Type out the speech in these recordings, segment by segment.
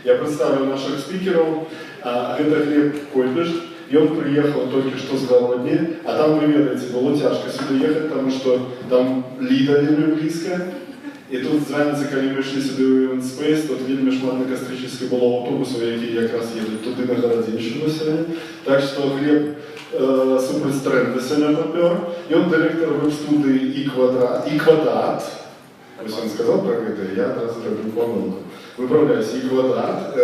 Я представлю наших спикеров. Это Глеб Койбиш. И он приехал только что с Голодни, а там, вы видите, было тяжко сюда ехать, потому что там Лида вельми близко. І тут зранці, коли ми йшли сюди в Event тут вельми шмат на Костричівській було автобусів, які якраз їдуть туди на Городищину сьогодні. Так що Глеб супер з тренду сьогодні попер. І він директор веб-студії «И-Квадрат». Ось він сказав про це, я одразу зроблю помилку. Виправляюсь, «И-Квадрат».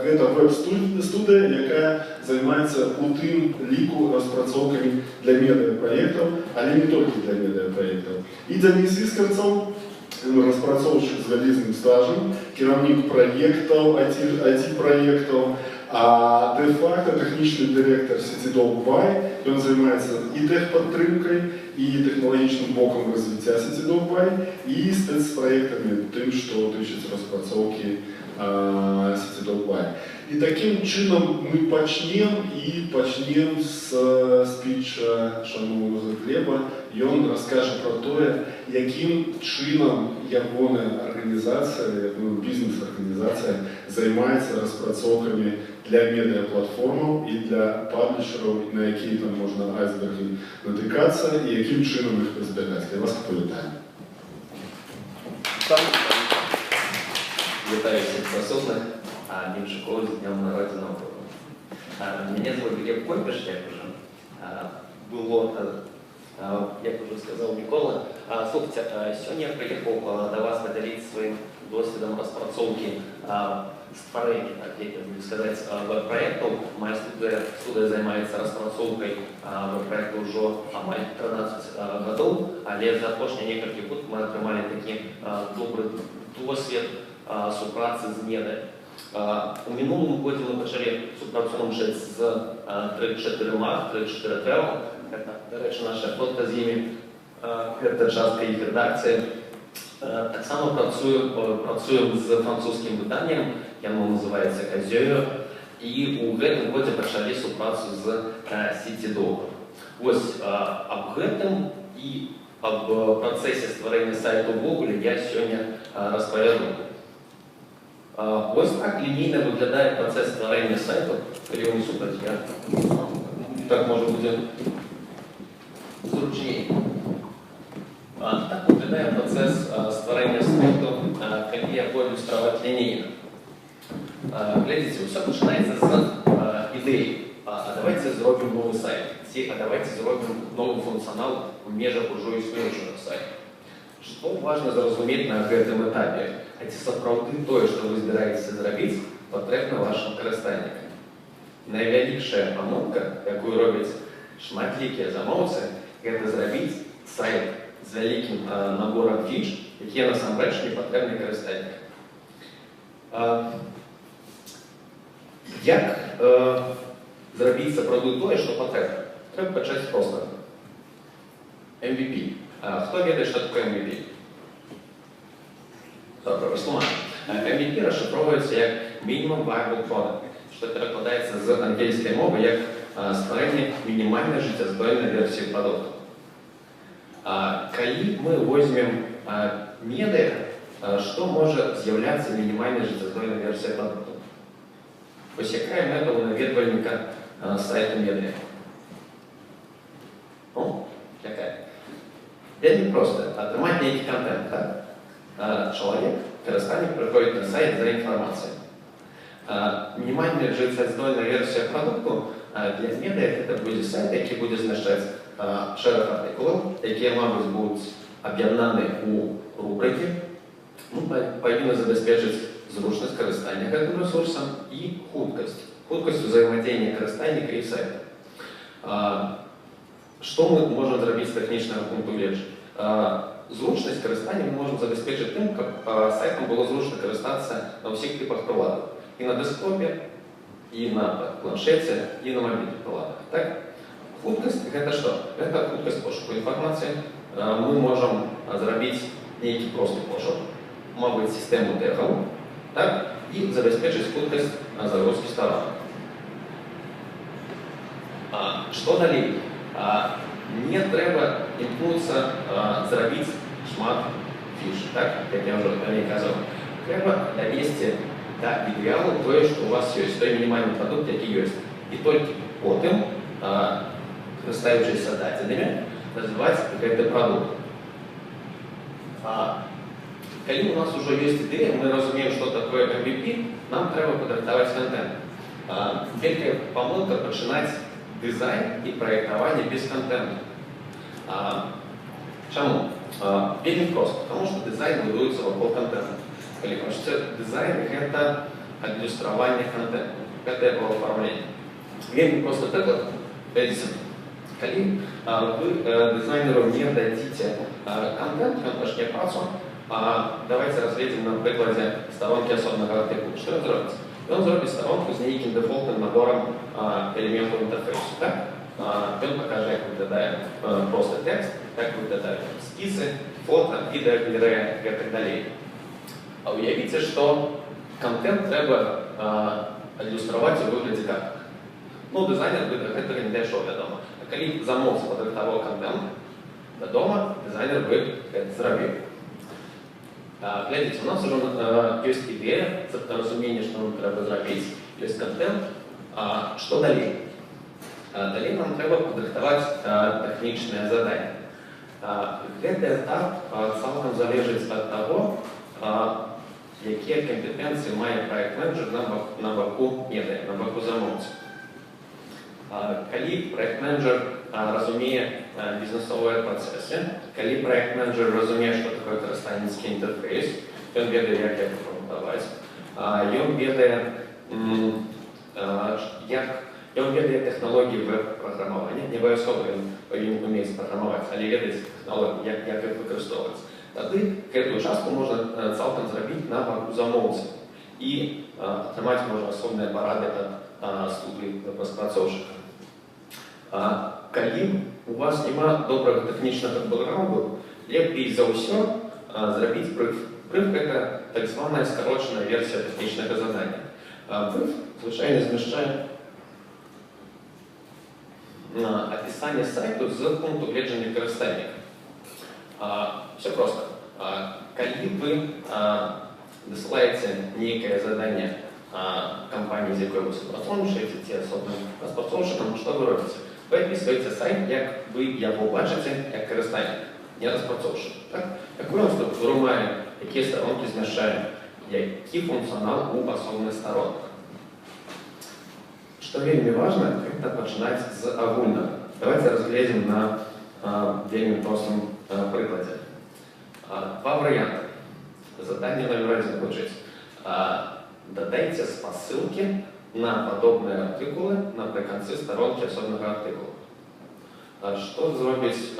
Це веб-студія, яка займається у тим ліку розпрацовками для медіапроєктів, але не тільки для медіапроєктів. І Денис Іскарцев, розпрацовщик з валізним стажем, керівник проєктів, IT-проєктів, а де-факто технічний директор CityDog Y. Він займається і техпідтримкою, і технологічним боком розвиття CityDog Y, і спецпроєктами, тим, що тичить розпрацовки CityDog Y. І таким чином ми почнемо з спіча шановного Глеба, і він розкаже про те, яким чином його організація, бізнес-організація займається розпрацовками для медіаплатформ і для паблішерів, на які там можна айсберги натикатися, і яким чином їх зберігати. Я вас повідаю. Вітаю всіх присутних. Меньшикову с днем народного. Меня зовут Глеб Койбиш, як уже сказав Микола. Слухайте, сьогодні я приїхав до вас поділитися своїм досвідом розпрацовки створення, як я буду сказати, веб-проєктів. Моя студія займається розпрацовкою веб-проєкту вже майже 13 років, але за останні кілька років ми отримали такий добрий досвід співпраці з медіа. У минулому році ми почали співпрацювати з 3-4 Travel. До речі, наша фотка з ними, це частка їх редакції. Так само працюємо з французьким виданням, яке називається Казьою. І у цьому році почали співпрацю з CityDog. Ось об этом і об процесі створення сайту ввогуле я сьогодні розповідаю. Ось так лінійно виглядає процес створення сайту. Перенесу я. Так може бути зручніше. Так виглядає процес створення сайту, коли я буду ілюструвати лінійно. Глядите, все починається з ідеї. А давайте зробимо новий сайт. А давайте зробимо новий функціонал в межах уже існуючого сайту. Что важно зрозуміти на цьому етапі? Це справді те, що ви збираєтеся зробити, потрібно вашим користувачам. Найвеликша помилка, яку роблять шматлікі замовці, це зробити сайт з великим набором фіч, які насамперед не потрібні користувачам. Як зробити справді те, що потрібно? Треба почати просто. MVP. Хто ведає, що таке MVP? Добре, Руслан. MVP розшифровується як Minimum Viable Product, що перекладається з англійської мови як створення мінімально життєздатної версії продукту. Коли ми візьмемо медіа, що може з'являтися мінімально життєздатною версією продукту? Ось яка є мета у навідувальника сайту медіа? Яка? Вельми просто. Отримати некий контент, так? Человек, користальник, приходит на сайт за информацией. Минимальная життєздатна версія продукту для медіа это буде сайт, який буде зміщати шерох артикулів, які, мабуть, будуть об'єднані у рубрики. Повинні забезпечити зручність користання цим ресурсом і худкость. Худкость взаємодії користальника і сайту. Що ми можемо зробити з технічного пункту гледжання? Зручність користання ми можемо забезпечити тим, щоб сайтом було зручно користатися на всіх типах приладів. І на десктопі, і на планшеті, і на мобільних приладах. Так? Худкость – це що? Це худкость пошуку інформації. Ми можемо зробити некий простий пошук, мабуть, систему тегів, так? І забезпечити худкость загрузки сторон. Що далі? Не треба імкнутися зробити шмат фіш, так, як я вже казав. Треба довести да ідэалу тое, што у вас ёсць, той мінімальны прадукт, які ёсць. І толькі потым, карыстаючыся дадзенымі, развіваць гэты прадукт. Калі у нас ужо ёсць ідэя, мы разумеем, што такое MVP, нам трэба падрыхтаваць контент. Вялікая памылка пачынаць дызайн і праектаванне без контенту. Чаму? Вельмі проста, потому што дызайн будуецца вакол контента. Калі хочаце, дызайн — гэта адлюстраванне контенту, гэта яго афармленне. Вельмі просты прыклад. Калі вы дызайнеру не дадзіце контент, ён пачне працу, давайте разгледзім на прыкладзе старонкі асобнага артыкулу. Што ён зробіць? Ён зробіць старонку з нейкім дэфолтным наборам элементаў інтэрфейсу. Ён пакажа, як выглядае просты тэкст, як выглядаюць скісы, фота, відэа, галерэя і так далей. А уявіце, што контент трэба адлюстраваць у выглядзе картак. Ну, дызайнер бы да гэтага не дайшоў, вядома. А калі замоўца падрыхтаваў контент, вядома, дызайнер бы гэта зрабіў. Глядзіце, у нас ужо ёсць ідэя, разуменне, што нам трэба зрабіць, ёсць контент. Што далей? Далей нам трэба падрыхтаваць тэхнічнае заданне. Гэты этап цалкам залежыць ад таго, якія кампетэнцыі мае праект-менеджер на баку медыя, на баку замоўцы. Калі праект-менеджер разумее бізнесовыя працэсы, калі праект-менеджер разумее, што такое карыстальніцкі інтэрфейс, ён ведае, як яго праграмаваць, ён ведае тэхналогіі веб-праграмавання, не абавязкова ён павінен умець праграмаваць, але ведаць тэхналогіі, як іх выкарыстоўваць. Тады гэтую частку можна цалкам зрабіць на баку замоўцы і атрымаць можна асобныя парады ад студыі распрацоўшчыка. Калі у вас няма добрага тэхнічнага бэкграунду, лепей за ўсё зрабіць прыф. Прыф — гэта так званая скарочаная версія тэхнічнага задання. Прыф звычайна змяшчае апісанне сайту з пункту гледжання карыстальніка. Все просто. Калі вы дасылаеце нейкае заданне кампаніі, з якой вы супрацоўнічаеце, ці асобным распрацоўшчыкам, што вы робіце? Вы апісваеце сайт, як вы яго бачыце, як карыстальнік, не распрацоўшчык. Якую ён структуру мае, якія старонкі змяшчае, які функцыянал у асобных старонках. Што вельмі важна, гэта пачынаць з агульнага. Давайте разгледзім на вельмі простым прыкладзе. Два варианта. Задание номер 1 звучит. Додайте спасылки на подобные артикулы наприкінці сторонки особного артикула. Что зробить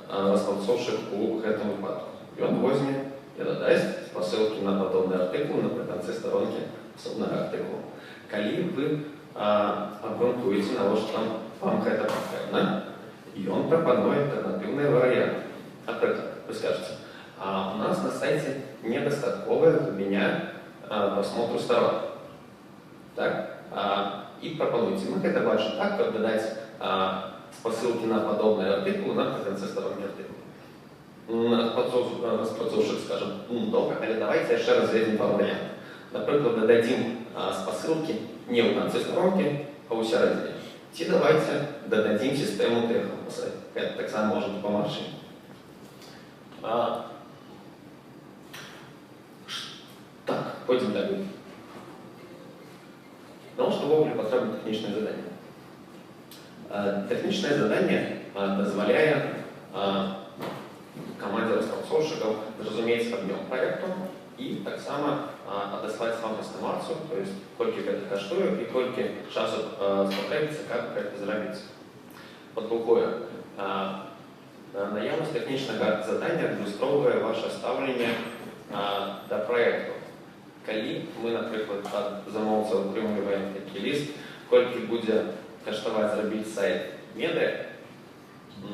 распрацоўшчык у гэтым выпадку? Ён возьме і дадасть спасылки на подобные артикулы наприкінці сторонки особного артикула. Калі вы абгрунтуеце, навошта вам гэта патрэбна, ён прапануе альтэрнатыўныя варыянты. Напрыклад, вы скажете, у нас на сайте недостатковая глубиня просмотру сторон. Так? И пропонуйте. Мы это бачим так, как додать посылки на подобные артикулы на конце сторонки артикула. Распрацоўшчык скажем, добре, але давайте яшчэ разгледзім два варианты. Напрыклад, дададзім спасылкі не ў канцы сторонки, а ў сярэдзіне. Ці давайте дададзім сістэму тэхаў. Гэта таксама можа дапамагчы. Так, пойдем далее. Потому что вовремя потребно техничное задание. Техничное задание дозволяет команде распрацоўшчыкаў зразумець аб'ём проекту и так само адаслаць вам эстымацыю, то есть колькі гэта каштуе и колькі часу спатрэбіцца, как гэта зрабіць. Под другое, наявность технічнага задання адлюстроўвае ваше стаўленне да проекту. Калі мы, напрыклад, ад замоўца атрымліваем такі ліст, колькі будзе каштаваць зрабіць сайт медыя,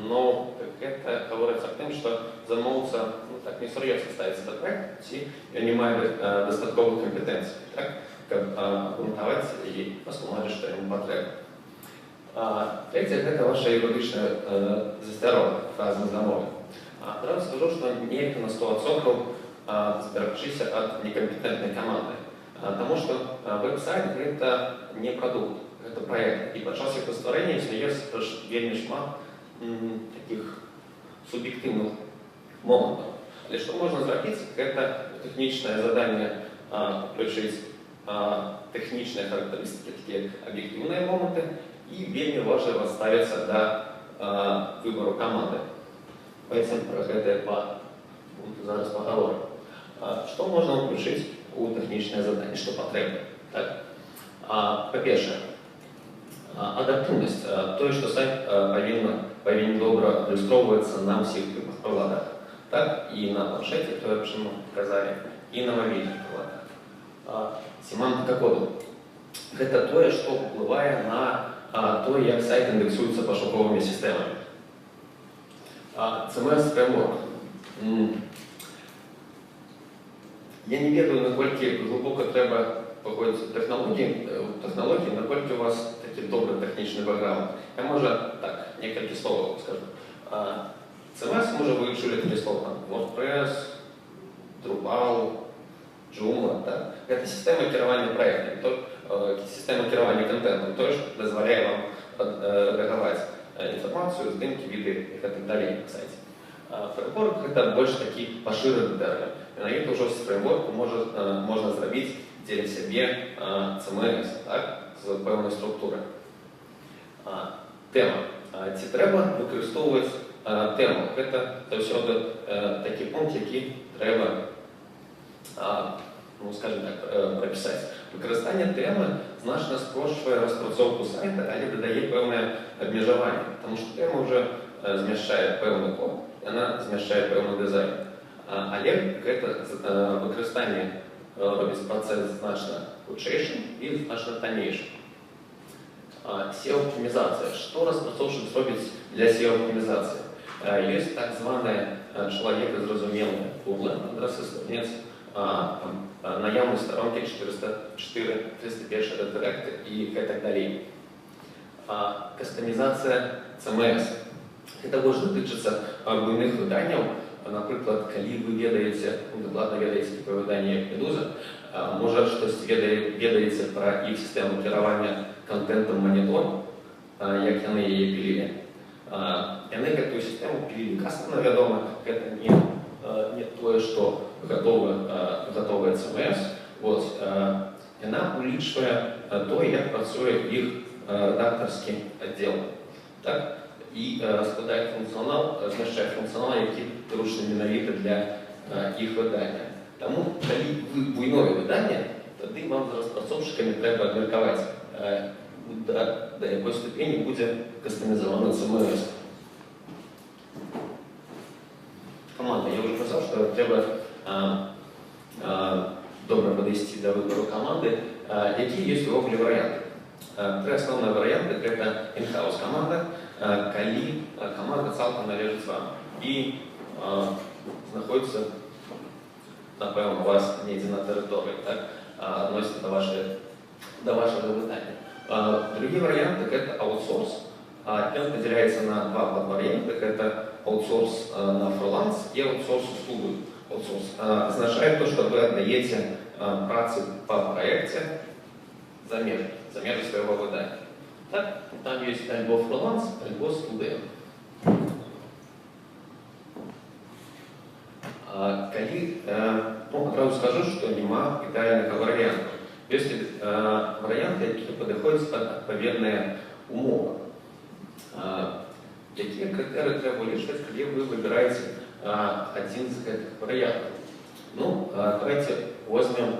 но гэта гаворыцца аб тым, што замоўца так несур'ёзна ставіцца да проекту, ці ён не мае дастатковых кампетэнцый, так, каб абгрунтаваць і патлумачыць, што яму патрэбна. Трэцяе, гэта ваша юрыдычная засцярога, фраза замовы. Адразу скажу, што неяк на 100% зберагчыся ад некампетэнтнай каманды. Тому что веб-сайт это не продукт, это проект. И подчас его створения есть вельмі шмат таких субъективных моментов. Але что можно сделать, это техничное задание включить техничные характеристики, такие объективные моменты, и вельмі важно ставиться до выбору команды. Поэтому про это зараз поговорим. Что можно включить у технічне задання, що потрібно? Так? По-перше, адаптивність. То, що сайт повинен добре ілюстровуватися на всіх типах приладах. Так? І на планшеті, то я почему казали, і на мобільних приладах. Семантика коду. Це то, що впливає на то, як сайт індексується пошуковими системами. CMS Framework. Я не ведаю, наскільки глибоко треба походити в технології, наскільки у вас такий добрий технічний бекграунд. Я може так, кілька слов скажу. CMS, може ви чули такі слова, WordPress, Drupal, Joomla, так? Це система керування проєктами, система керування контентом, то, що дозволяє вам редагувати інформацію, здимки, відео і так далі на сайті. Фреймворк – це більш такий поширений термін. На это уже с фреймворку можно сделать для себе CMS, так, з певною структурою. Тема. Ці треба використовувати тему. Це завжди такий пункт, який треба, ну, скажімо так, прописати. Використання теми значно спрощує розпрацовку сайту, але додає певне обмежування, тому що тема вже зміщає певний код, вона зміщає певний дизайн. Але це використання робить процес значно худшішим і значно тонішим. SEO-оптимізація. Що розпрацовщик робить для SEO-оптимізації? Є так зване чоловікозрозуміле Google, адреси страниць, наявні сторонки 404, 301 редиректи і так далі. Кастомізація CMS. Це може дотичитися буйних виданнів. Наприклад, коли ви ведаєте, докладно ведаєте таке видання, як Медуза, може щось ведаєте про їх систему керування контентом монітор, як вони її пилили. Вони цю систему пилили кастомно, відомо, це не то, що готове CMS. Вона улучшує то, як працює їх редакторський відділ. Так? І складає функціонал, зміщає функціонал, який зручний менавіта для їх видання. Тому, коли ви буйнове видання, тоді вам з розпрацовщиками треба обміркувати, до якої ступені буде кастомізовано CMS. Команда. Я вже казав, що треба добре підійти до вибору команди. Які є у Google варіанти? Три основні варіанти – це in-house команда, коли команда цілком належить вам і знаходиться, напевно, у вас не на території, так, относиться до вашого видання. Другі варіанти – це аутсорс. Він поділяється на два подваріанти. Це аутсорс на фриланс і аутсорс услуги. Аутсорс означає, що ви віддаєте працю по проєкті за межі своего видання. Так? Там є або фриланс, або студент. Одразу скажу, що нема ідеального варіанту. Є варіанти, які підходять під відповідні умови. Які критерії треба вирішувати, коли ви вибираєте один з цих варіантів? Ну, давайте візьмемо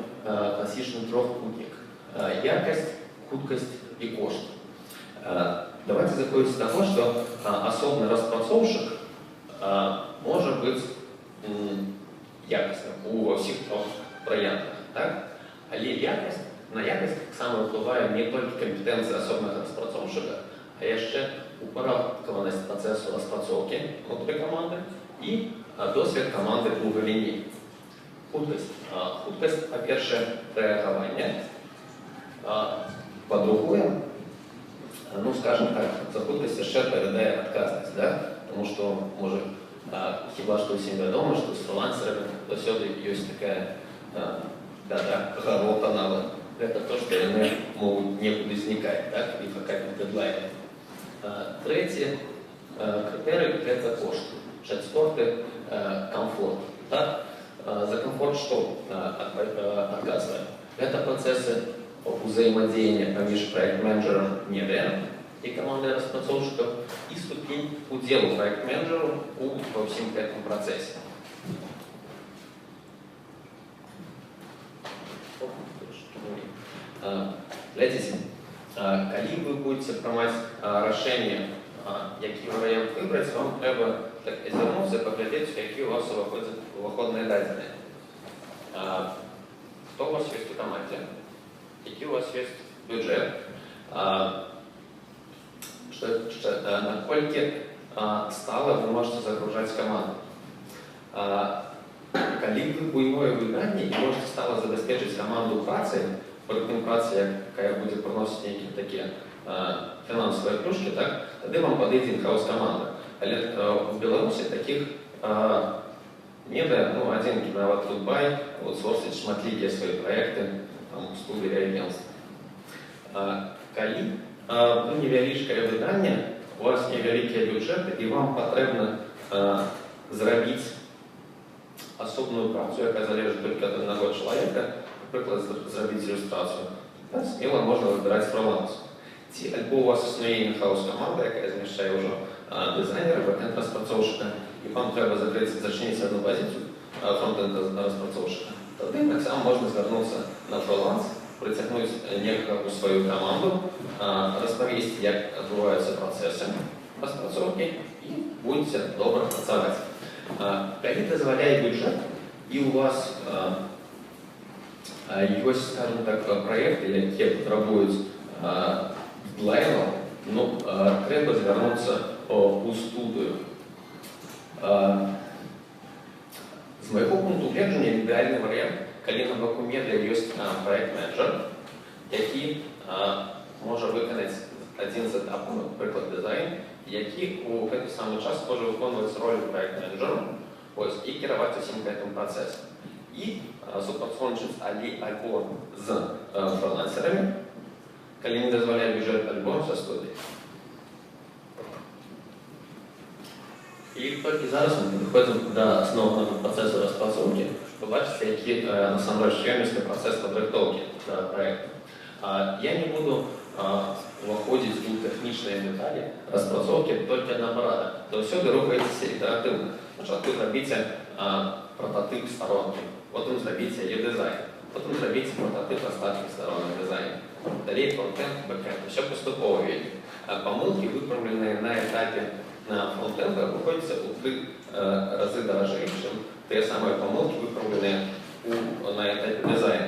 класичний трьохкутник. Якость, худкость и кошт. Давайте заходить с того, что особный распрацовщик может быть якостным во всех трех вариантах. Так? Але на якость саме впливає не тільки компетенція особного розпрацовщика, а ще упорядкованість процесу розпрацовки внутрі команди і досвід команди у галині. Худкость. Худкость, по-перше, реагування. По-другому, ну, скажем так, за худкость ще відповідає відказність, да? Тому що, може, хіба що всім відомо, що з фрилансерами всюди є така бяда гару канала. Это то, что яны могут некуда зникать, так, и какая-то дедлайны. Третий критерий – это кошты. Четвертый – комфорт. Так? За комфорт что отказываем? Это процессы взаимодействия поміж проект-менеджером НЕДЭ и командой распрацовщиков и ступень удела проект-менеджеру во всем этом процессе. Глядите, калі вы будете приймати рішення, який варіант вибрати, вам треба так звернутися, поглядати, які у вас виходні дані. Хто у вас є в команді, який у вас є бюджет, наскільки стало ви можете загружати команду. Калі ви буйное видання і можете стало забезпечити команду праці, притым праці, яка буде приносити якісь такі фінансові плюшки, так, тоді вам подойде in-house команда. Але в Білорусі таких нет, ну, один кіноват Тутбай, аутсорсить шматлікія свої проекти, там, студії і агентства. Калі ви невеличкое видання, у вас невеликие бюджеты, і вам потрібно зробити особную працу, яка залежить тільки від одного чоловіка, наприклад, зробити ілюстрацію, сміло можна вибирати фриланс. Або у вас існує in-house команда, яка зміщає вже дизайнера, бекенд розпрацовщика, і вам треба зачинити одну позицію фронтенд розпрацовщика, тоді так само можна звернутися на фриланс, притягнути некого свою команду, розповісти, як відбуваються процеси розпрацовки, і будете добре працювати. Коли дозволяє бюджет, і у вас есть, скажем так, проекты, які потребують дедлайну, ну, треба звернутися у студію. З моєго пункту гледжання, ідеальний варіант, коли на боку медіа є проект-менеджер, який може виконати один з етапів, наприклад, дизайн, який у цей самий час може виконувати роль проект-менеджера і керувати всім цим процесом. І супрацовничать альбом з фрилансерами, коли не дозволяє бюджет альбом со студії. І тільки зараз ми підходимо до основного процесу розпрацовки, щоб побачити, який насамперед ємний процес підготовки до проєкту. Я не буду виходити у технічні деталі розпрацовки тільки на порядок. То всюди рухається ітеративно. Спочатку зробіть прототип сторонки, потім зробіть її дизайн, потім зробіть прототип остатків сторонок дизайну. Далі фронтенд, бекенд, все поступово видно. Помилки, виправлені на етапі фронтенда, обходяться у 3 рази дорожче, ніж ті самі помилки, виправлені на етапі дизайну.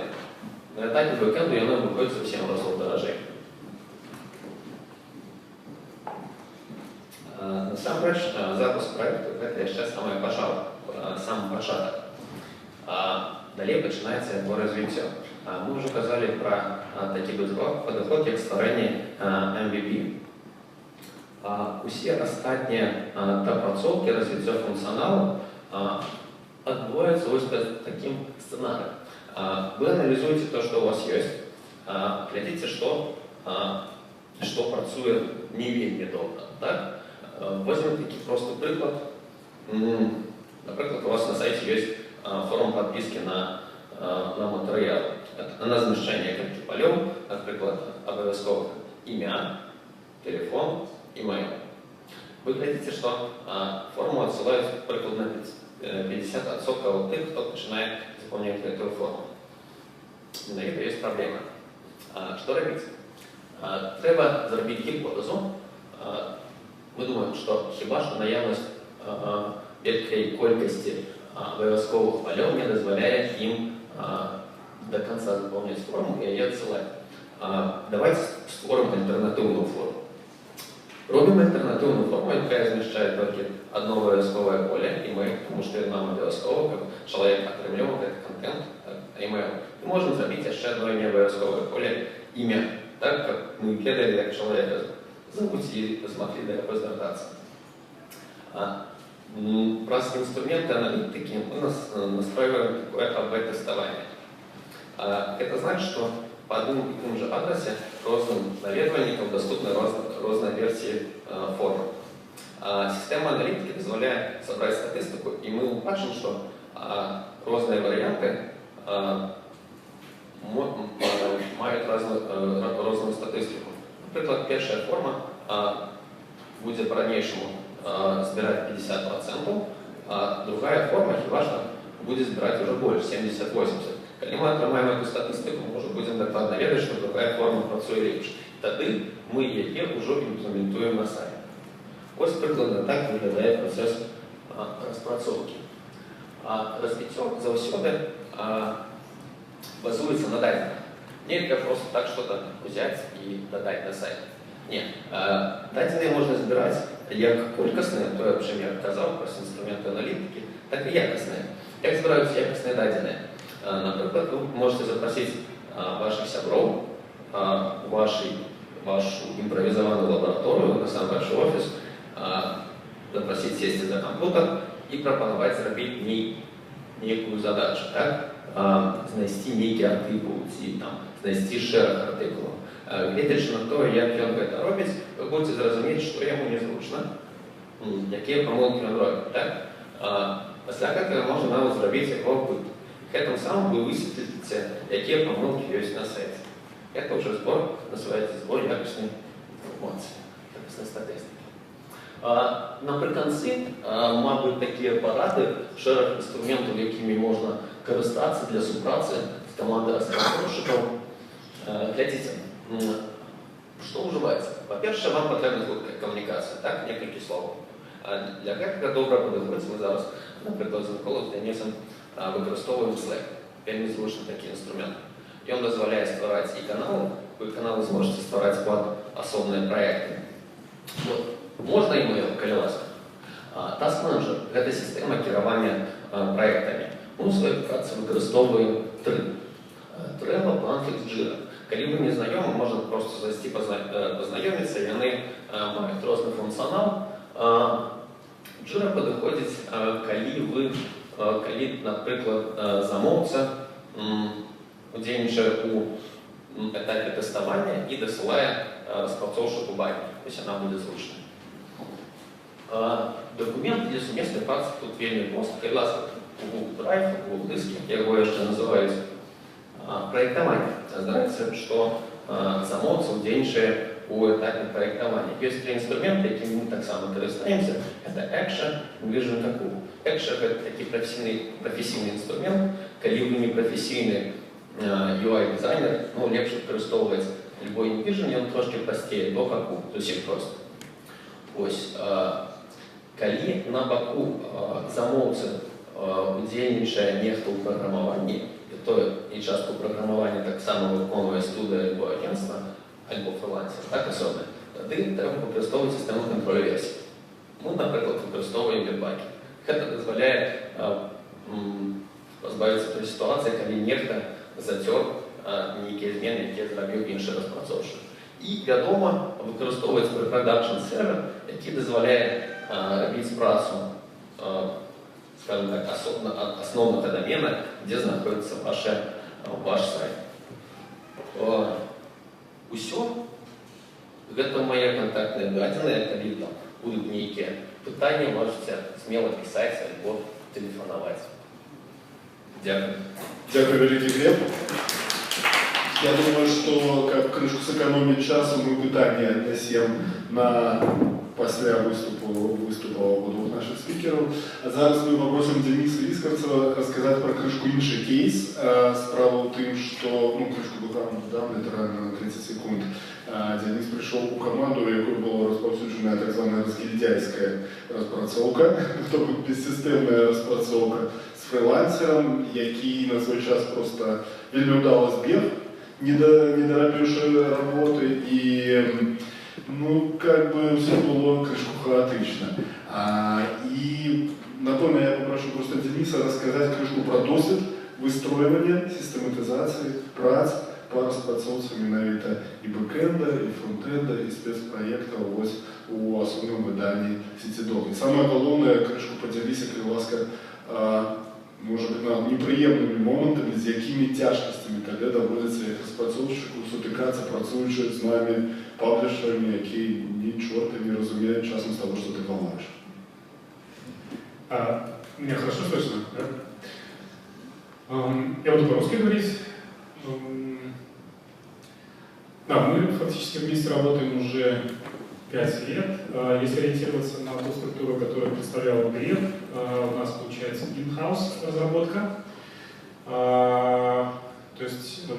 На етапі бекенду вони обходяться в 7 разів дорожче. Насамперед, запуск проекту – це ще сам початок. Далі починається його розвиття. Ми вже казали про такий підход, як створення MVP. Усі останні допрацовки розвиття функціоналу відбуваються ось таким сценарієм. Ви аналізуєте те, що у вас є, глядите, що працює не вельми добре. Так? Возьмем такий простий приклад. Наприклад, у вас на сайті є форма підписки на матеріал. На зміщення кілька полів, наприклад, обов'язково ім'я, телефон, email. Вы глядите, что форму отсылают прикладно 50% от тех, кто начинает заполнять эту форму. На это есть проблема. Что робить? Треба зробити гіпотезу. Ми думаємо, що хіба що наявність великої кількості обов'язкових полів не дозволяє їм до конца заполнять форму и ее отсылать. Давайте створим альтернативную форму. Робимо альтернативную форму, яка зміщає тільки одне обов'язкове поле, email, тому що нам обов'язково, як чоловік отримав цей контент, email. І можемо зробити ще одне необов'язкове поле, ім'я, так, як ми кидали, як чоловіка зовуть і змогли до якось звертатися. Про инструменты аналитики мы настраиваем такое АБ-тестование. Это значит, что по одному и тому же адресе разным наведвальникам доступны разные версии формы. Система аналитики позволяет собрать статистику, и мы бачимо, что разные варианты мають разную статистику. Например, первая форма будет по-ранейшему собирать 50%, а другая форма, важно, будет собирать уже больше, 70-80%. Когда мы отримаем эту статистику, мы уже будем докладно ведать, что другая форма працює ліпше. Тоді ми її вже імплементуємо на сайті. Ось приблизно так виглядає процес розпрацовки. Развиток завсёды базуется на данных. Нельзя просто так что-то взять и додать на сайт. Нет. Данные можно збирать як колькісні, то я вже казав про інструменти аналітики, так і якісні. Як збираються якісні дані? Наприклад, ви можете запросити ваших сябров, вашу імпровізовану лабораторію, на сам ваш офіс, запросити сісти за комп'ютер і пропонувати зробити некую задачу, так? Знайти некий артикул, знайти шерх артикулу. Глядячи на то, як він це робить, ви будете зрозуміти, що йому незручно, які помилки він робить, так? Після цього можна навіть зробити його опит. Тим самим ви висвітлите, які помилки є на сайті. Це вже збор, називається збор якісної інформації, якісної статистики. Наприкінці, мабуть, такі апарати, шерах інструментів, якими можна користатися для співпраці з командою розпрацовщиків. Глядите, что уживается? Во-первых, вам потрібна комунікація, так, некілька слов. Для цього добре подивитися, ми зараз, наприклад, з Миколою, з Денисом використовуємо Slack. Вельми зручний такий інструмент. І він дозволяє створити і канали, ви канали зможете створити під особливі проекти. Вот. Можна email, коли ласка. Task Manager – це система керування проектами. Ми у своїй праці використовуємо три. Trello, Planfix, Jira. Коли ви не знайомі, можна просто зайти познайомитися, і вони мають різний функціонал. Jira підходить, коли, наприклад, замовця удільничає у етапі тестування і досилає розпрацовщику баги. Тобто вона буде зручна. Документ для сумісної праці тут вельми просто. Коли ласка, Google Drive, Google диски, як його ще називають, проектование. Знаете, что замовцы удельничає у этапе проектования. Есть три инструмента, якими мы так само користуємося. Это Action, Vision та Cool. Action – это такий професійний інструмент. Коли ви не професійний UI-дизайнер, легше використовувати любой Vision, він трошки простіше, до Cool, зовсім просто. Ось, коли на боку замовці удельничає нехто у програмуванні, то і частку програмування так само виконує студія або агентство, або фрилансер, так особливо, тоді треба використовувати систему контролю версій. Ми, наприклад, використовуємо Bitbucket. Це дозволяє позбавитися тої ситуації, коли нехто затер неякі зміни, які зробив інший розпрацовщик. І, відомо, використовується pre-production сервер, який дозволяє робити працю, скажем так, основного домена, где знаходится ваш сайт. Усё. Это мои контактные данные, коли там будут некие питания, можете смело писать або телефоновать. Дякую. Дякую, великий Глеб. Я думаю, что как крышку сэкономить часу мы питание отнесем на после выступа двух наших спикеров. А зараз мы попросим Дениса Искорцева рассказать про крышку інший кейс. Справа в тем, что крышку буквально литерально на 30 секунд. Денис пришел у команду, в якої була розповсюджена так звана розгильдяйська розпрацовка, тобто безсистемна розпрацовка з фрилансером, який на свой час просто вельми вдало збіг, не доробивши роботи, і как бы все было крышку хаотично. И напомню, я попрошу просто Дениса рассказать крышку про досвід выстроивания, систематизации прац по розпрацовцям навіть і бекенда, і фронтенда, і спецпроєктів ось у основному виданні CityDoc. І саме головне, крышку поділися, будь ласка, може бути нам неприємними моментами, з якими тяжкостями, коли доводиться як розпрацовщику сутикатися, працюючи з нами паблішерами, які ні чорта не розуміють часом з того, що ти волаєш. Меня хорошо слышно, да? Я буду по-русски говорить. Да, мы фактически вместе работаем уже 5 лет. Если ориентироваться на ту структуру, которую представлял Глеб, у нас получается in-house разработка. То есть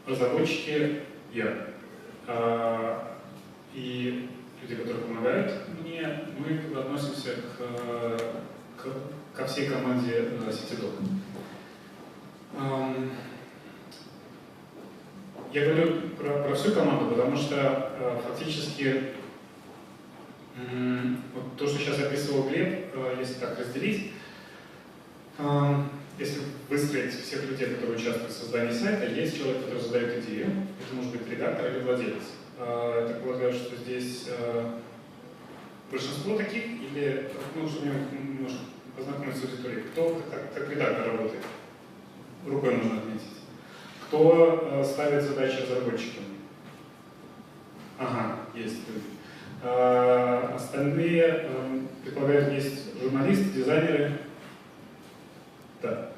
разработчики я. И люди, которые помогают мне, мы относимся ко всей команде CityDoc. Я говорю про всю команду, потому что фактически вот то, что сейчас описывал Глеб, если так разделить, если выстроить всех людей, которые участвуют в создании сайта, есть человек, который задает идею, это может быть редактор или владелец. Я так полагаю, что здесь большинство таких, или, ну, чтобы немножко познакомиться с аудиторией, кто как редактор работает, рукой можно отметить. Кто ставит задачи разработчикам? Ага, есть. Остальные, предполагают, есть журналисты, дизайнеры. Да.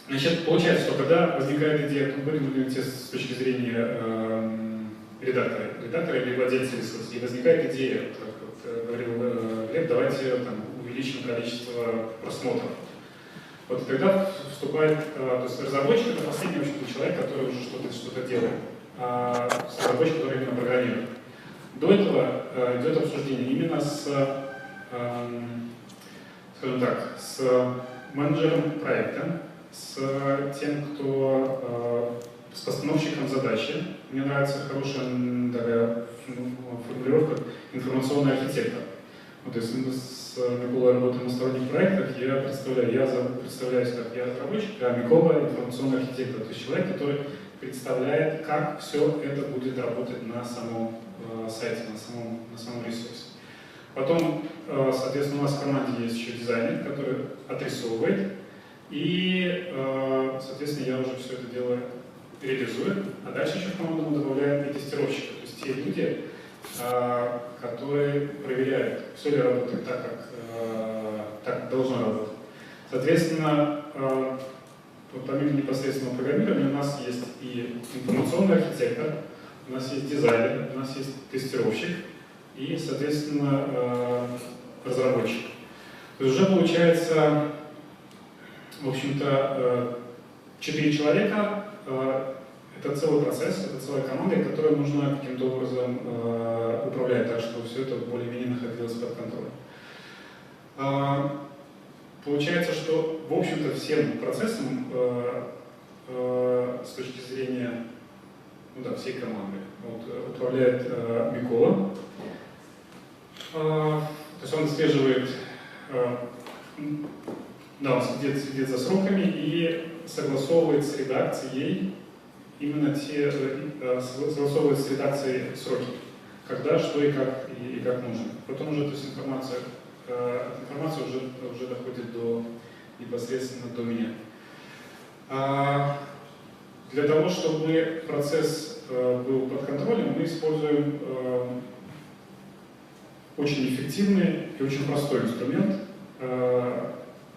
Значит, получается, что когда возникает идея, ну, будем говорить с точки зрения редактора или владельца ресурса, и возникает идея, как вот говорил Глеб, давайте там, увеличим количество просмотров. Вот тогда вступает, то есть разработчик — это последний очень человек, который уже что-то делает, разработчик, который именно программирует. До этого идет обсуждение именно с, скажем так, с менеджером проекта, с тем, кто с постановщиком задачи. Мне нравится хорошая такая формулировка информационный архитектор. Вот, то есть мы с Миколой работаем на сторонних проектах, я представляюсь как я разработчик, а Микола информационный архитектор, то есть человек, который представляет, как все это будет работать на самом сайте, на самом ресурсе. Потом, соответственно, у нас в команде есть еще дизайнер, который отрисовывает, и, соответственно, я уже все это дело реализую, а дальше еще в команду мы добавляем и тестировщика, то есть те люди, которые проверяют, все ли работает так, как должно работать. Соответственно, вот помимо непосредственного программирования у нас есть и информационный архитектор, у нас есть дизайнер, у нас есть тестировщик и, соответственно, разработчик. То есть уже получается, в общем-то, 4 человека. Это целый процесс, это целая команда, которой нужно каким-то образом управлять так, чтобы все это более-менее находилось под контролем. Получается, что, в общем-то, всем процессом с точки зрения всей команды управляет Микола. То есть он отслеживает, он следит за сроками и согласовывает с редакцией именно согласовывает с редакцией сроки, когда, что и как нужно. Потом уже то есть информация уже доходит непосредственно до меня. Для того, чтобы процесс был под контролем, мы используем очень эффективный и очень простой инструмент.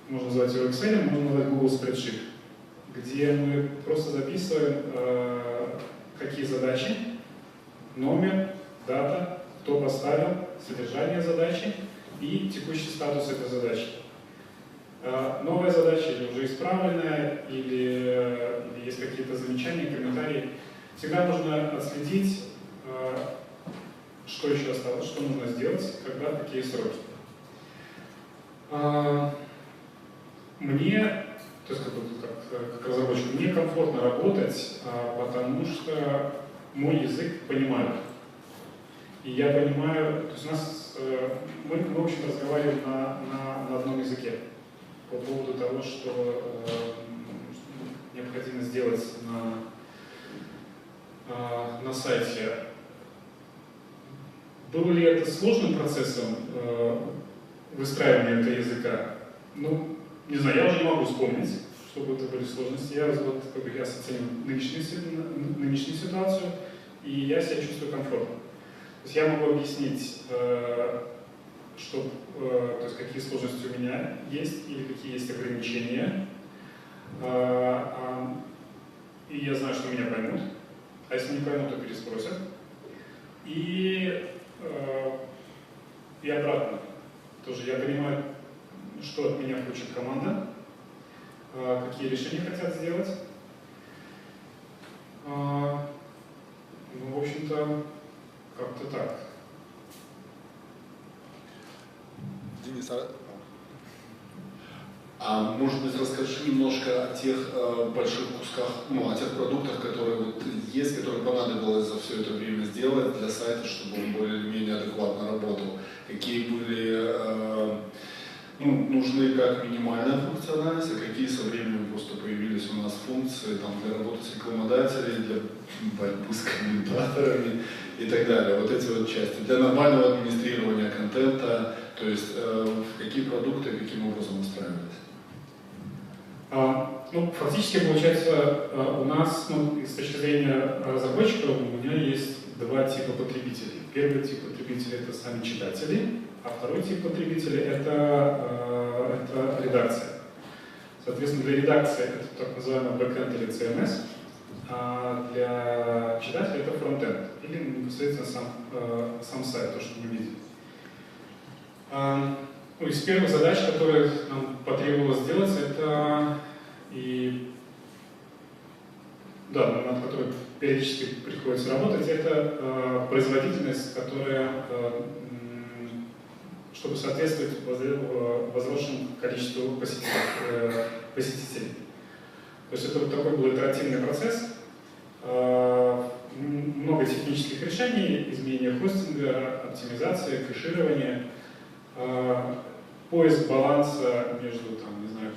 Можно назвать его Excel, можно назвать Google Spreadsheet, где мы просто записываем, какие задачи, номер, дата, кто поставил, содержание задачи и текущий статус этой задачи. Новая задача или уже исправленная, или есть какие-то замечания, комментарии. Всегда можно отследить, что еще осталось, что нужно сделать, когда, какие сроки. Мне, то есть как разработчику, мне комфортно работать, потому что мой язык понимаю. И я понимаю, то есть мы в общем, разговариваем на одном языке по поводу того, что необходимо сделать на сайте. Было ли это сложным процессом выстраивания этого языка? Ну, не знаю, я уже не могу вспомнить, чтобы это были сложности. Я оценил нынешнюю ситуацию, и я себя чувствую комфортно. То есть я могу объяснить, то есть какие сложности у меня есть или какие есть ограничения. И я знаю, что меня поймут. А если не поймут, то переспросят. И обратно. Тоже я понимаю, что от меня хочет команда, какие решения хотят сделать. Ну, в общем-то, как-то так. Денис, может быть, расскажи немножко о тех больших кусках, о тех продуктах, которые вот есть, которые понадобилось за все это время сделать для сайта, чтобы он более-менее адекватно работал. Какие были нужны как минимальная функциональность, а какие со временем просто появились у нас функции там, для работы с рекламодателями, для борьбы с комментаторами и так далее. Вот эти вот части. Для нормального администрирования контента, то есть в какие продукты, каким образом устраивались? Фактически, получается, у нас, с точки зрения разработчика, у меня есть два типа потребителей. Первый тип потребителей — это сами читатели, а второй тип потребителей — это редакция. Соответственно, для редакции это так называемый бэкэнд или CMS, а для читателя это фронтенд, или непосредственно сам сайт, то, что мы видим. Из первых задач, которые нам потребовалось сделать, это над которой периодически приходится работать, это производительность, которая, чтобы соответствовать возросшему количеству посетителей. То есть это вот такой был итеративный процесс, много технических решений, изменения хостинга, оптимизация, кэширование, поиск баланса между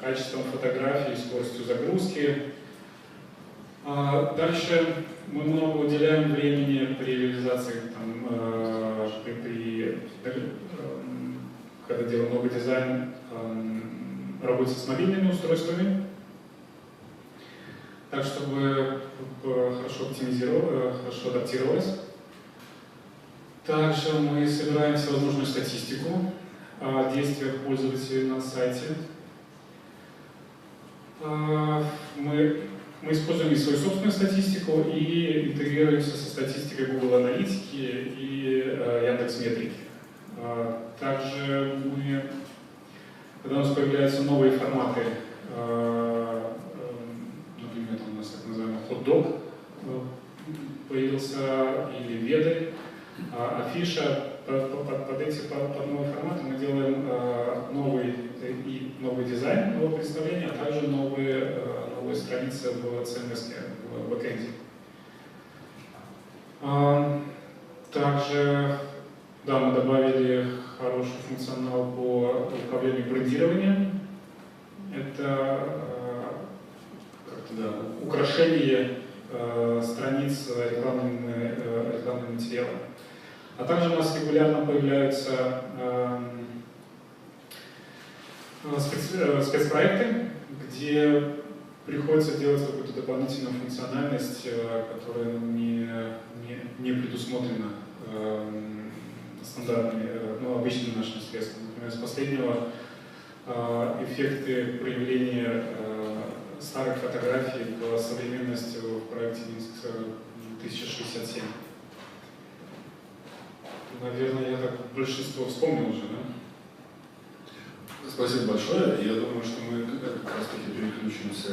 качеством фотографий и скоростью загрузки. Дальше мы много уделяем времени при реализации, когда делаем новый дизайн, работе с мобильными устройствами, так чтобы хорошо адаптировалось. Также мы собираем всевозможную статистику о действиях пользователей на сайте. Мы используем и свою собственную статистику, и интегрируемся со статистикой Google Аналитики и Яндекс.Метрики. Также когда у нас появляются новые форматы, например, у нас так называемый хот-дог появился, или веды, афиша, под новый формат мы делаем новый дизайн, новое представление, а также новые страницы в CMS, в бэкэнде. Также, мы добавили хороший функционал по управлению брендированием. Это украшение страниц рекламными материалами. А также у нас регулярно появляются спецпроекты, где приходится делать какую-то дополнительную функциональность, которая не предусмотрена стандартными, обычными нашими средствами. Например, из последнего эффекты проявления старых фотографий по современности в проекте Минск 1067. Наверное, я так большинство вспомнил уже, да? Спасибо большое. Я думаю, что мы как раз таки переключимся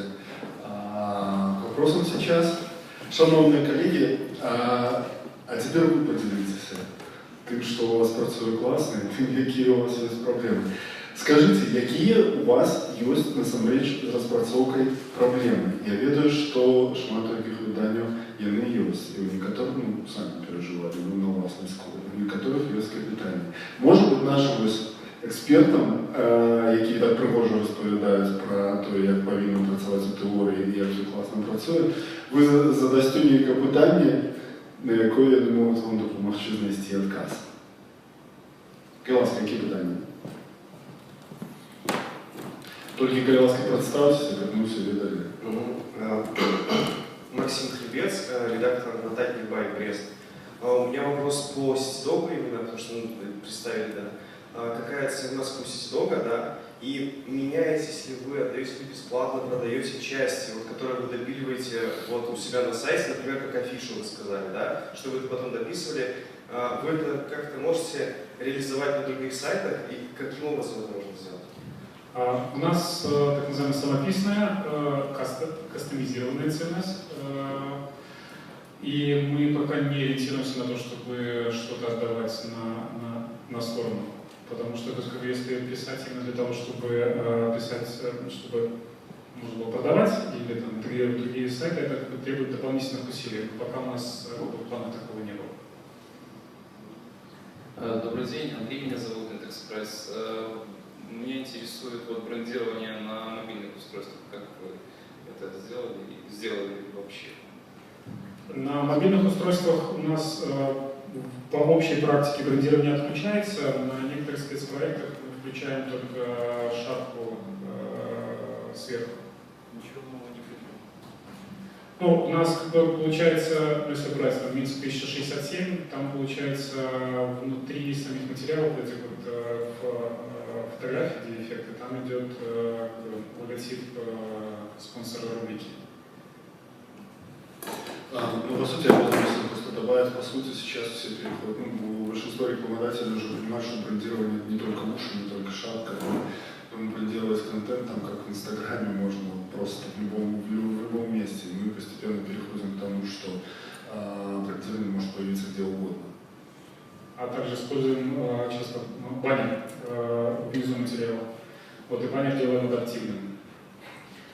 к вопросам сейчас. Шановні колеги, а тепер ви поділіться тим, що у вас працює класно, і які у вас є проблеми. Скажите, які у вас есть, насамрэч, з распрацоўкай проблемы? Я ведаю, что шмат таких выданняў яны ёсць, і у некаторых, сами переживали, на ўласнай склоне, у некаторых ёсць капітальныя. Может быть, нашим экспертам, які так прыгожа распавядаюць пра то, як павінна працаваць у тэорыі і як все класна працуе, вы задасце нейкае пытанне, на якое, я думаю, вам дапамагчы знайсці адказ. Клас, які пытанні? Только, калі ласка, прадставце, каб мы ўсе ведалі. Максим Хлебец, редактор «Натальи Бай Брест». У меня вопрос по CityDog именно, потому что представили, да. Какая цена у CityDog, да, и меняетесь ли вы, отдаете ли бесплатно, продаете части, вот, которые вы допиливаете вот у себя на сайте, например, как афишу вы сказали, да, что вы это потом дописывали, вы это как-то можете реализовать на других сайтах и каким образом это можно сделать? У нас так называемая самописная, кастомизированная CMS, и мы пока не ориентируемся на то, чтобы что-то отдавать на сторону. Потому что если писать именно для того, чтобы писать, чтобы можно было продавать, или там другие сайты, это требует дополнительных усилий. Пока у нас в планах такого не было. Добрый день, Андрей меня зовут, Интерэкспресс. Меня интересует вот брендирование на мобильных устройствах. Как вы это сделали вообще? На мобильных устройствах у нас по общей практике брендирование отключается. На некоторых спецпроектах мы включаем только шапку сверху. Ничего нового не придумал. Ну, у нас получается, если брать там Minsk 1067, там получается внутри самих материалов, этих вот фотографий, где эффекты, там идет логотип спонсора рубрики. Ну, по сути, я бы просто добавить, по сути, сейчас все переходят, большинство рекламодателей уже понимают, что брендирование не только уши, не только шапка, но делать контент, там, как в Инстаграме, можно просто в любом месте. И мы постепенно переходим к тому, что брендирование может появиться где угодно. А также используем часто баннер внизу материала. Вот, и баннер делаем адаптивным.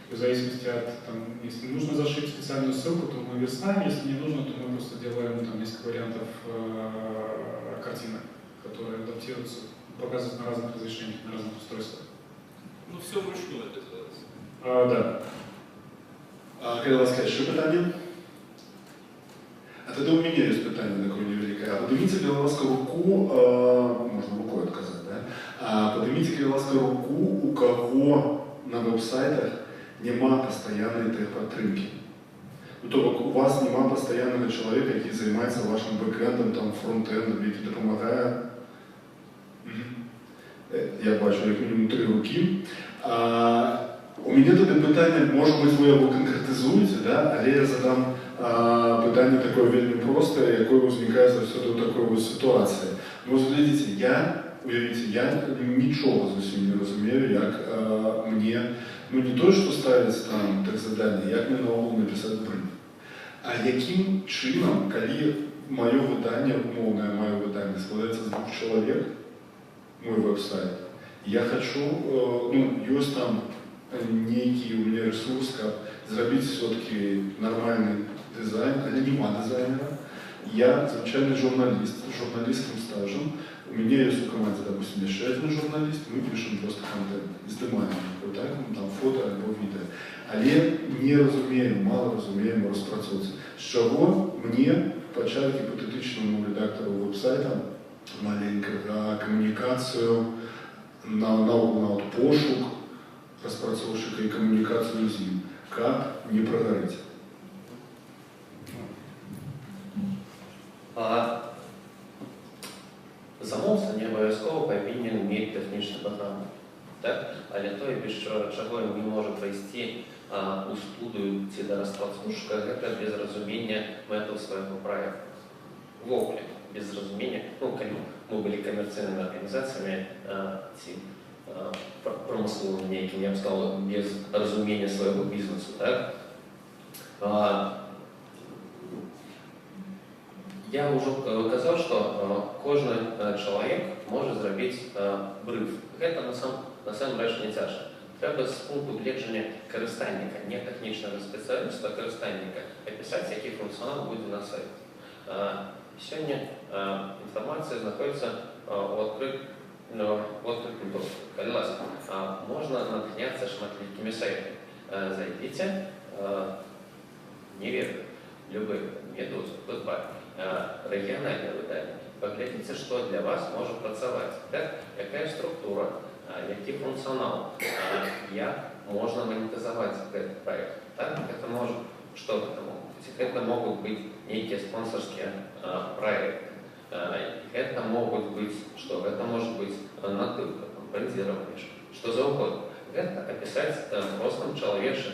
В зависимости от, там, если нужно зашить специальную ссылку, то мы ее ставим, если не нужно, то мы просто делаем там несколько вариантов картинок, которые адаптируются, показывают на разных разрешениях, на разных устройствах. Ну, все вручную это делается. Да. Хотела сказать, що питання? А тоді у мене є питання таке невелике. Поднимите, будь ласка, руку, можна рукою відказати, да? Поднимите, будь ласка, руку, у кого на веб-сайтах нема постоянної техподтримки. Ну, тобто у вас нема постоянного чоловіка, який займається вашим бекендом, там, фронтендом, який допомагає. Я бачу, як мінімум 3 руки. У мене тоді питання, може бути, ви його конкретизуєте, да? Але я задам питання таке вельми просте, яке виникає завжди до такої ситуації. Ну, глядите, я нічого зовсім не розумію, як мені, ну не то, що ставиться там тех-завдання, як мені наогул написати бренд. А яким чином, коли моє видання, умовне моє видання, складається з 2 чоловік, мой веб-сайт, я хочу, ну, есть там некий у меня ресурс, как сделать все-таки нормальный дизайн, але нема дизайнера. Я замечательный журналист с журналистским стажем. У меня есть в команде, допустим, еще один журналист, мы пишем просто контент, снимаем его, так, ну, там, фото або відео. Але не розуміємо, мало розуміємо розпрацьовуватися. З чого мені почати гіпотетичному редактору веб-сайта маленько коммуникацию на пошук распрацовщика и коммуникацию з ним. Как не прогореть? Замовца не обов'язково повинен мати технічний бекграунд. Так? Але той, без чого він не може пройти у студію ці до розпрацовщика, це без розуміння метод свого проєкту. Вовле, без разумения, ну, мы были коммерциальными организациями, промысловыми некими, я бы сказал, без разумения своего бизнеса. Так? Я уже казал, что каждый человек может сделать бриф. Это на самом деле не тяжко. Треба з пункту гледжання користальника, не технічного спеціаліста, а користальника, описати, який функціонал буде на сайті. Сегодня информация находится в открытом доступе. Коли ласка, можно натхняться шматликими сайтами. Зайдите, не верю, любые, Медуза, Тутбай, региональные выдания. Поглядите, что для вас может працевать. Так? Какая структура, який функціонал, як можна монетизувати этот проект. Так? Это может, что это могут быть? Это могут быть некие спонсорские проекты. Это могут быть, что? Это может быть натывка, брендирование, что за угодно. Это описать просто человечей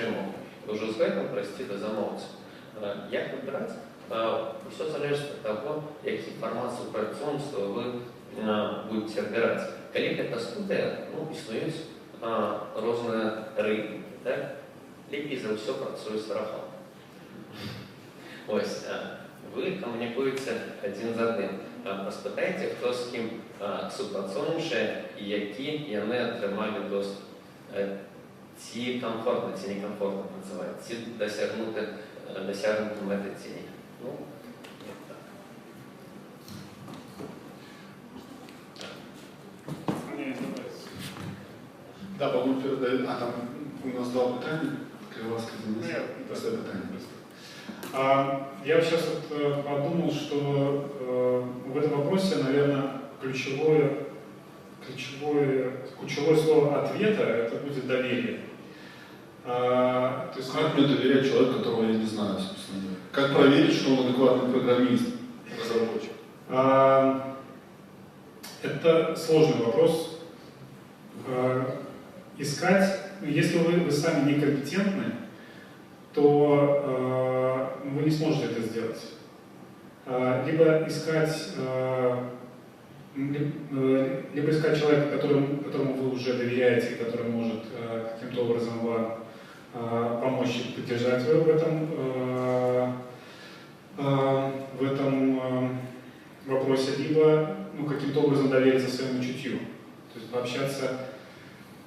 мовою. І вже з цим прості до замовців. Як вибирати? Все залежить від того, який формат супрацовництва ви будете вибирати. Коли це студія, існують різні ринки. Так? Ліпій за все працює з рахом. Ось, ви комунікуєте один з одним. Поспитайте, хто з ким супрацовничає і які вони отримали доступ. Ці комфортно, ці некомфортно працювати, ці досягнути мети ціні. Ну, так. Да, по-моему, там у нас два питання. Кривовска, Денис. Простое питание. Я сейчас подумал, что в этом вопросе, наверное, ключевое слово ответа это будет доверие. То есть как мне доверять человеку, которого я не знаю, собственно? Как проверить, что он адекватный программист, разработчик? Это сложный вопрос. Искать, если вы сами некомпетентны, то вы не сможете это сделать. Либо искать человека, которому вы уже доверяете, и который может каким-то образом вам помочь и поддержать в этом вопросе, либо каким-то образом довериться своему чутью. То есть пообщаться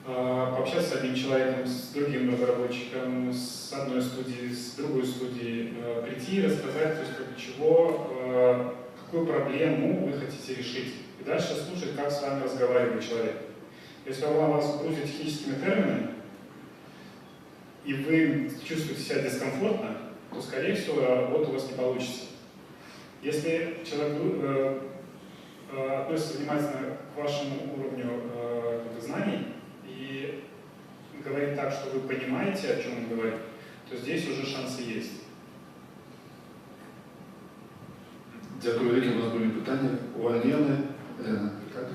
с одним человеком, с другим разработчиком, с одной студии, с другой студии, прийти и рассказать, то есть какую проблему вы хотите решить. И дальше слушать, как с вами разговаривает человек. Если он вас грузит техническими терминами, и вы чувствуете себя дискомфортно, то, скорее всего, работа у вас не получится. Если человек относится внимательно к вашему уровню знаний и говорит так, что вы понимаете, о чем он говорит, то здесь уже шансы есть. Дякую велике, у нас были питания у Алены.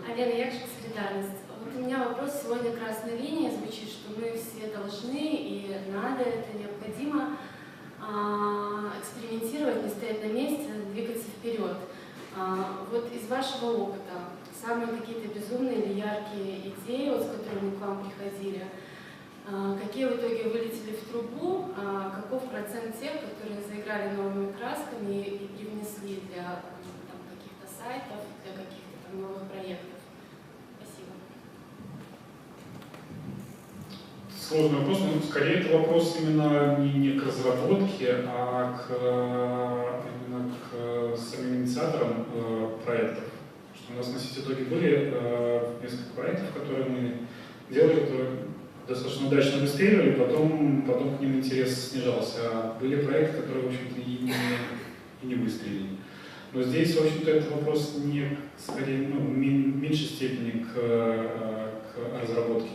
Алена, як же солидарность? Вот у меня вопрос сегодня красной линии звучит, что мы все должны и надо, это необходимо экспериментировать, не стоять на месте, двигаться вперед. Вот из вашего опыта, самые какие-то безумные или яркие идеи, вот, с которыми к вам приходили, какие в итоге вылетели в трубу, каков процент тех, которые заиграли новыми красками и привнесли для каких-то сайтов, для каких-то новых проектов? Спасибо. Сложный вопрос, но скорее это вопрос именно не к разработке, а именно к самим инициаторам проектов. Что у нас на Сититоке были несколько проектов, которые мы делали, которые достаточно удачно выстреливали, потом к ним интерес снижался. А были проекты, которые, в общем-то, и не выстрелили. Но здесь, в общем-то, это вопрос не скорее, в меньшей степени к разработке.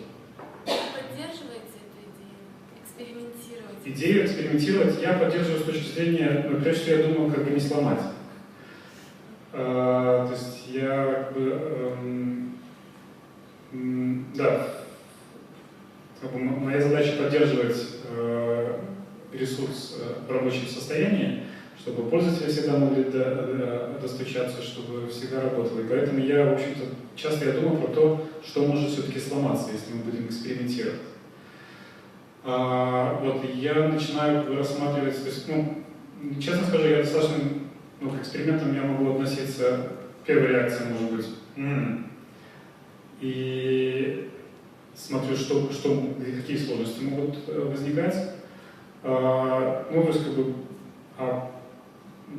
Поддерживаете эту идею? Экспериментировать? Идею экспериментировать я поддерживаю с точки зрения, прежде всего, я думаю, как бы не сломать. То есть я моя задача поддерживать ресурс в рабочем состоянии, чтобы пользователи всегда могли достучаться, чтобы всегда работало. И поэтому я, в общем-то, часто думаю про то, что может все-таки сломаться, если мы будем экспериментировать. Я начинаю рассматривать, то есть, честно скажу, я достаточно, к экспериментам я могу относиться, первая реакция может быть, и смотрю, какие сложности могут возникать.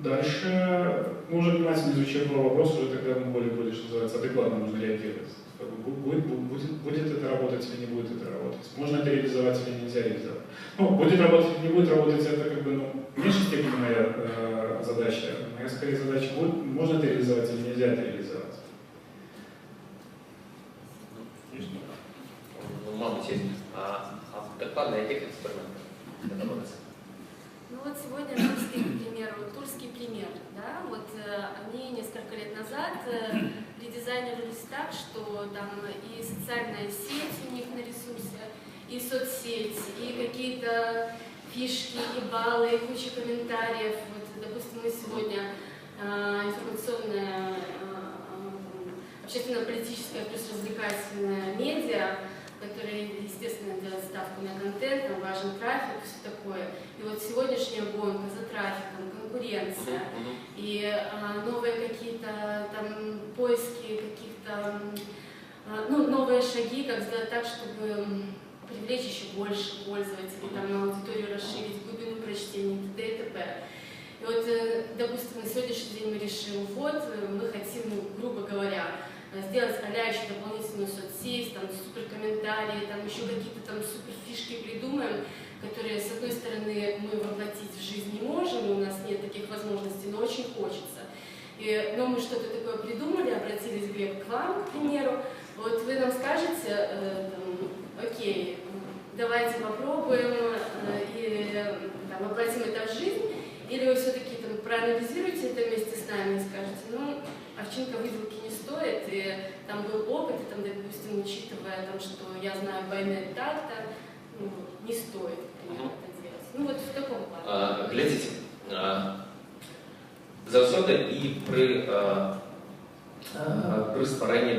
Дальше мы уже внимательно изучив вопрос, уже тогда мы более, что называется, адекватно нужно реагировать. Будет это работать или не будет это работать? Можно это реализовать или нельзя реализовать? Будет работать или не будет работать, это в меньшей степени моя задача. Моя скорее задача, можно это реализовать или нельзя это реализовать. турский пример. Да? Вот они несколько лет назад редизайнировались так, что там и социальная сеть у них на ресурсе, и соцсеть, и какие-то фишки, и баллы, и куча комментариев. Вот, допустим, мы сегодня информационная, общественно-политическая плюс развлекательная медиа, которая, естественно, делает ставку на контент, там важен трафик, все такое. И вот сегодняшняя гонка за трафиком, конкуренция и новые какие-то там поиски каких-то, новые шаги, как сделать так, чтобы привлечь еще больше пользователей, там, на аудиторию расширить глубину прочтения, т.д. и т.п. И вот, допустим, на сегодняшний день мы решим, вот, мы хотим, грубо говоря, сделать еще дополнительную соцсеть, там, супер комментарии, там, еще какие-то там супер фишки придумаем, которые, с одной стороны, мы воплотить в жизнь не можем, у нас нет таких возможностей, но очень хочется. Но мы что-то такое придумали, обратились, Глеб, к вам, к примеру, вот вы нам скажете, окей, давайте попробуем и там, воплотим это в жизнь, или вы все-таки проанализируете это вместе с нами и скажете, овчинка выделки не стоит, и там был опыт, и там, допустим, учитывая, там, что я знаю байнет так-то, не стоит, например, это делать. Вот в таком плане. Глядите, заўсёды і при створенні,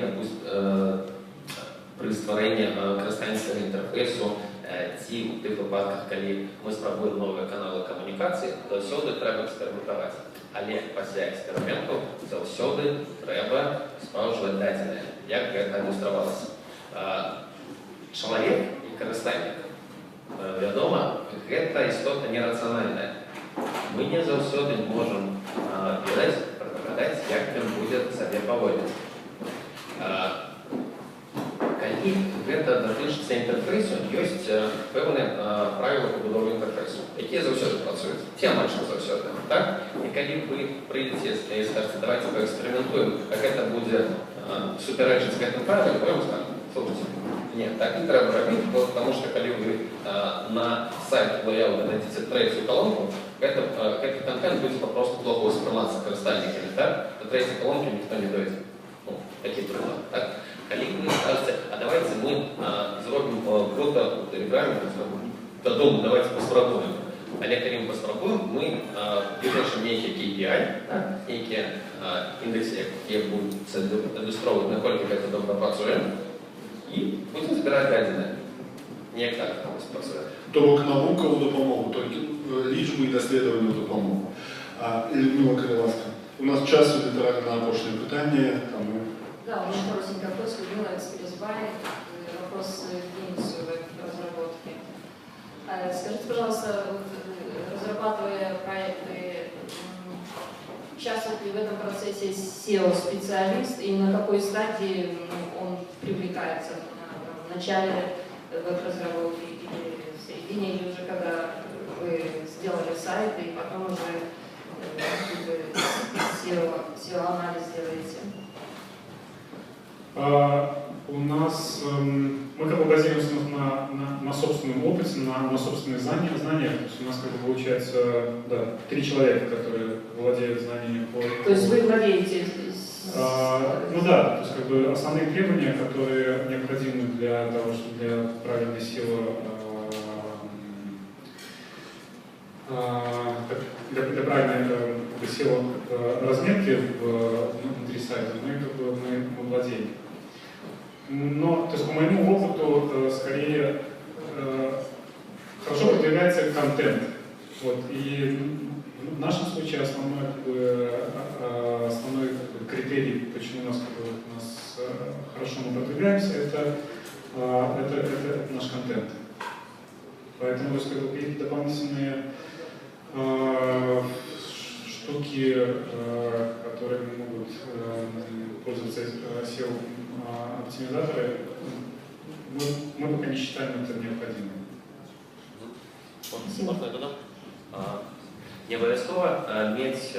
при створенні карыстальніцкага інтэрфейсу ці ў тых выпадках, калі мы спрабуем новыя каналы камунікацыі, заўсёды трэба эксперыментаваць. Але пасля эксперыментаў заўсёды трэба спраўджваць дадзеныя, як гэта адлюстравалася. Чалавек і карыстальнік, вядома, гэта істота нерацыянальная. Мы не заўсёды можам ведаць, прадугадаць, як ён будзе сабе паводзіць. Калі гэта датычыцца інтэрфейсу, ёсць пэўныя правілы пабудовы інтэрфейсу, якія заўсёды працуюць, ці амаль што заўсёды. Так? І калі вы прыйдзеце і скажаце, давайте паэксперыментуем, а гэта будзе супярэчыць гэтым правілам, я вам скажу, слушайте, нет, так не трэба рабіць, потому што калі вы на сайт лоял дадзеце трэцюю калонку, гэты контент будзе папросту плохо ўспрымацца карыстальнікамі, так? До трэцяй калонкі ніхто не дойдзе. Такі прыклад, так? Калі вы скажете, а давайте мы зробім фото в Телеграме, дадому, давайте паспрабуем. Але калі мы паспрабуем, мы вызначым нейкі KPI, нейкія індексы, якія будуць адлюстроўваць, наколькі гэта добра працуе, і будзем збіраць дадзеныя. Неяк так працуе. То бок навука ў дапамогу, толькі лічбы і даследаванню ў дапамогу. Людмила Крыласка, у нас час літаральна на апошняе пытанне, таму... Да, у меня коротенький вопрос, Людмила Экспресс-Бай, вопрос Денису в разработке. Скажите, пожалуйста, разрабатывая проекты, участвует ли в этом процессе SEO-специалист и на какой стадии он привлекается? В начале веб-разработки или в середине, или уже когда вы сделали сайт и потом уже SEO-анализ делаете? У нас, мы как бы базируемся на собственном опыте, на собственных знаниях. То есть у нас как бы получается 3 человека, которые владеют знаниями по... То есть вы владеете? Ну да, то есть как бы основные требования, которые необходимы для того, чтобы для правильной силы, для правильной силы разметки внутри сайта мы владеем. Но, то есть по моему опыту, скорее хорошо продвигается контент. Вот, и в нашем случае основной критерий, почему у нас хорошо мы продвигаемся, это наш контент. Поэтому какие-то дополнительные штуки, которыми могут пользоваться SEO-оптимизаторы, мы пока не считаем это необходимым. Можна я додам? Не обов'язково мець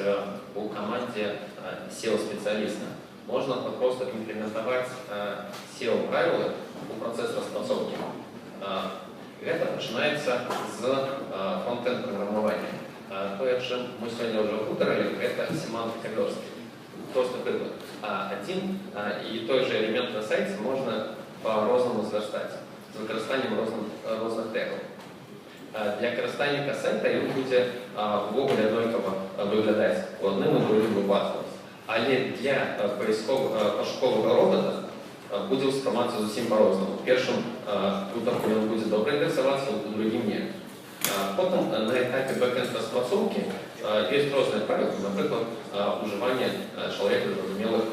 у команде SEO-специалиста. Можно просто имплементовать SEO-правила у процесса распрацоўкі. Это начинается с фронт-энд программирования. тое, чым мы сёння ўжо гутарылі, гэта семантыка вёрсткі. Просты прыклад. Адзін і той же элемент на сайце можна па-рознаму звярстаць з выкарыстаннем розных тегаў. Для карыстальніка сайта ён будзе увогуле аднолькава выглядаць у адным і другім выпадку. Але для пашуковага робота будзе ўспрымацца зусім па-рознаму. У першым выпадку ён будзе добра індэксавацца, у другім не. Потым на этапе бэкэнд распрацоўкі ёсць розныя правілы, напрыклад, ужыванне чалавека зразумелых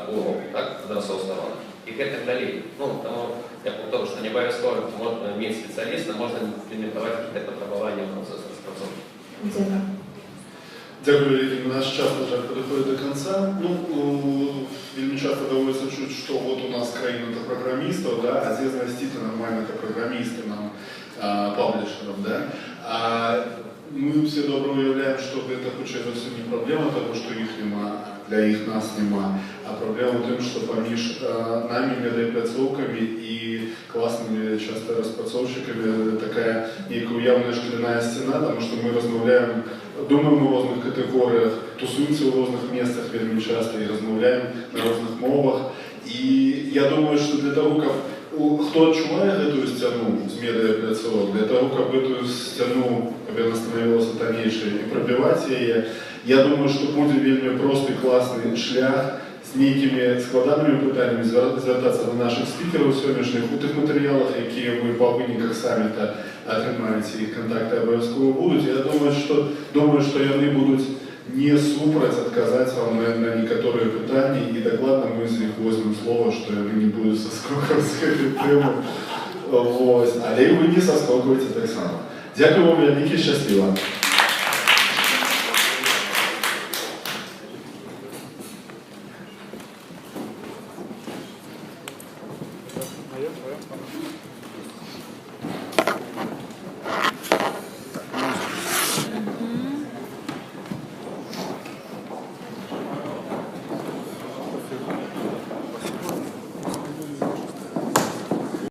урокаў, так, адрасоў старонак. І гэтак далей. Таму я паўтору, што не абавязкова можна мець спецыяліста, можна імплементаваць гэтае патрабаванне ў працэс распрацоўкі. Дякую, наш час уже подходит до конца. Вельми часто доводится чуть, что вот у нас краина это программистов, да, а здесь действительно нормально это программисты нам, паблишеров, да. Мы все добро уявляем, что это хоть это все не проблема, потому что их нема, для их нас нема, а проблема в том, что поміж нами, медиапрацовками и классными часто распрацовщиками такая некая уявная шкляная стена, потому что мы размовляем, думаем о разных категориях, тусуемся в разных местах вельми часто и размовляем на разных мовах. И я думаю, что для того, как кто отчувает эту стену с медиапрацовок, для того, как эту стену, как она становилась тонейшей, и пробивать ее, я думаю, что будет вельми простый, классный шлях с некими складанными питаннями звертаться до наших спикеров сьогоднішніх у тих матеріалах, які ви по виниках саміта отримаєте, їх контакти обов'язково будуть. Я думаю, що вони будуть не супроть отказать вам на некоторые питания, и докладно мы из них возьмем слово, что они не будут соскокувати з этой темы. Але ви не соскокуєте так само. Дякую вам велике, щасливо. Моя.